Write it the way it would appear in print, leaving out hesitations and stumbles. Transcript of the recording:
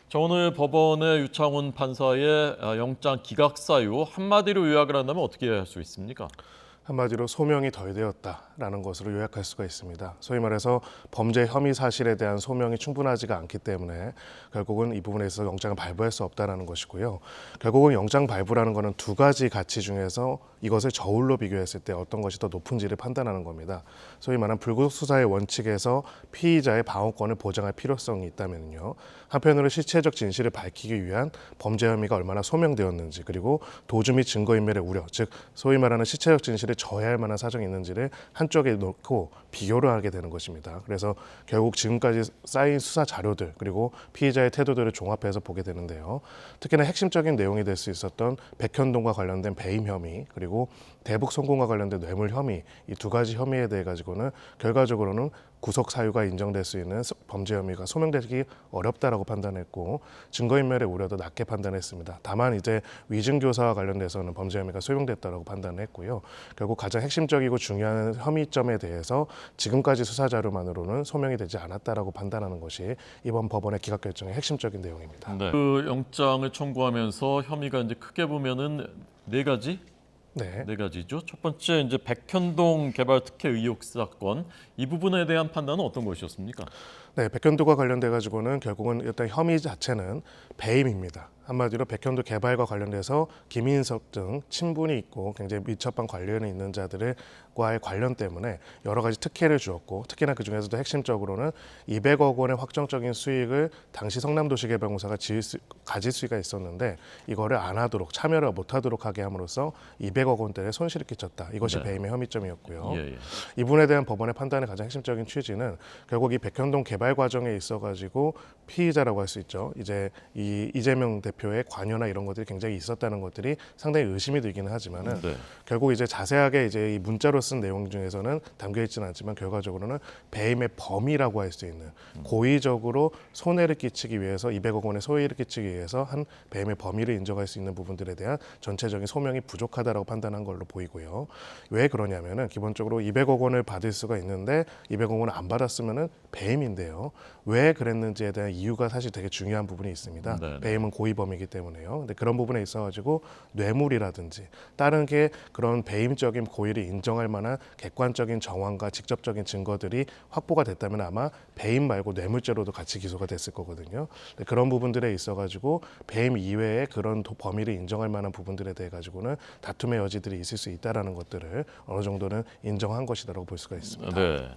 자, 오늘 법원의 유창훈 판사의 영장 기각 사유 한마디로 요약을 한다면 어떻게 할 수 있습니까? 한마디로 소명이 덜 되었다라는 것으로 요약할 수가 있습니다. 소위 말해서 범죄 혐의 사실에 대한 소명이 충분하지가 않기 때문에 결국은 이 부분에 있어서 영장을 발부할 수 없다는 것이고요. 결국은 영장 발부라는 것은 두 가지 가치 중에서 이것을 저울로 비교했을 때 어떤 것이 더 높은지를 판단하는 겁니다. 소위 말하는 불구속 수사의 원칙에서 피의자의 방어권을 보장할 필요성이 있다면요. 한편으로 실체적 진실을 밝히기 위한 범죄 혐의가 얼마나 소명되었는지, 그리고 도주 및 증거인멸의 우려, 즉 소위 말하는 실체적 진실을 저해할 만한 사정이 있는지를 한쪽에 놓고 비교를 하게 되는 것입니다. 그래서 결국 지금까지 쌓인 수사 자료들, 그리고 피의자의 태도들을 종합해서 보게 되는데요. 특히나 핵심적인 내용이 될 수 있었던 백현동과 관련된 배임 혐의, 그리고 대북 송금과 관련된 뇌물 혐의, 이 두 가지 혐의에 대해 가지고는 결과적으로는 구속 사유가 인정될 수 있는 범죄 혐의가 소명되기 어렵다라고 판단했고, 증거인멸의 우려도 낮게 판단했습니다. 다만 이제 위증교사와 관련돼서는 범죄 혐의가 소용됐다라고 판단했고요. 결국 가장 핵심적이고 중요한 혐의점에 대해서 지금까지 수사 자료만으로는 소명이 되지 않았다라고 판단하는 것이 이번 법원의 기각 결정의 핵심적인 내용입니다. 네. 그 영장을 청구하면서 혐의가 이제 크게 보면은 네 가지? 네. 네 가지죠. 첫 번째 이제 백현동 개발 특혜 의혹 사건, 이 부분에 대한 판단은 어떤 것이었습니까? 네, 백현도와 관련돼 가지고는 결국은 일단 혐의 자체는 배임입니다. 한마디로 백현도 개발과 관련돼서 김인석 등 친분이 있고 굉장히 밀접한 관련이 있는 자들과의 관련 때문에 여러 가지 특혜를 주었고, 특히나 그 중에서도 핵심적으로는 200억 원의 확정적인 수익을 당시 성남도시개발공사가 가질 수가 있었는데 이거를 안 하도록, 참여를 못하도록 하게 함으로써 200억 원대의 손실을 끼쳤다. 이것이 네. 배임의 혐의점이었고요. 예, 예. 이 부분에 대한 법원의 판단의 가장 핵심적인 취지는 결국 이 백현동 개발 과정에 있어가지고 피의자라고 할 수 있죠. 이제 이 이재명 대표의 관여나 이런 것들이 굉장히 있었다는 것들이 상당히 의심이 들기는 하지만은 네. 결국 이제 자세하게 이제 이 문자로 쓴 내용 중에서는 담겨 있지는 않지만 결과적으로는 배임의 범위라고 할 수 있는 고의적으로 손해를 끼치기 위해서 200억 원의 소해를 끼치기 위해서 한 배임의 범위를 인정할 수 있는 부분들에 대한 전체적인 소명이 부족하다라고 판단한 걸로 보이고요. 왜 그러냐면은 기본적으로 200억 원을 받을 수가 있는데 200억 원을 안 받았으면은 배임인데요. 왜 그랬는지에 대한 이유가 사실 되게 중요한 부분이 있습니다. 네. 배임은 고의범이기 때문에요. 근데 그런 부분에 있어가지고 뇌물이라든지 다른 게 그런 배임적인 고의를 인정할 만한 객관적인 정황과 직접적인 증거들이 확보가 됐다면 아마 배임 말고 뇌물죄로도 같이 기소가 됐을 거거든요. 근데 그런 부분들에 있어가지고 배임 이외에 그런 범위를 인정할 만한 부분들에 대해 가지고는 다툼의 여지들이 있을 수 있다라는 것들을 어느 정도는 인정한 것이다라고 볼 수가 있습니다. 네.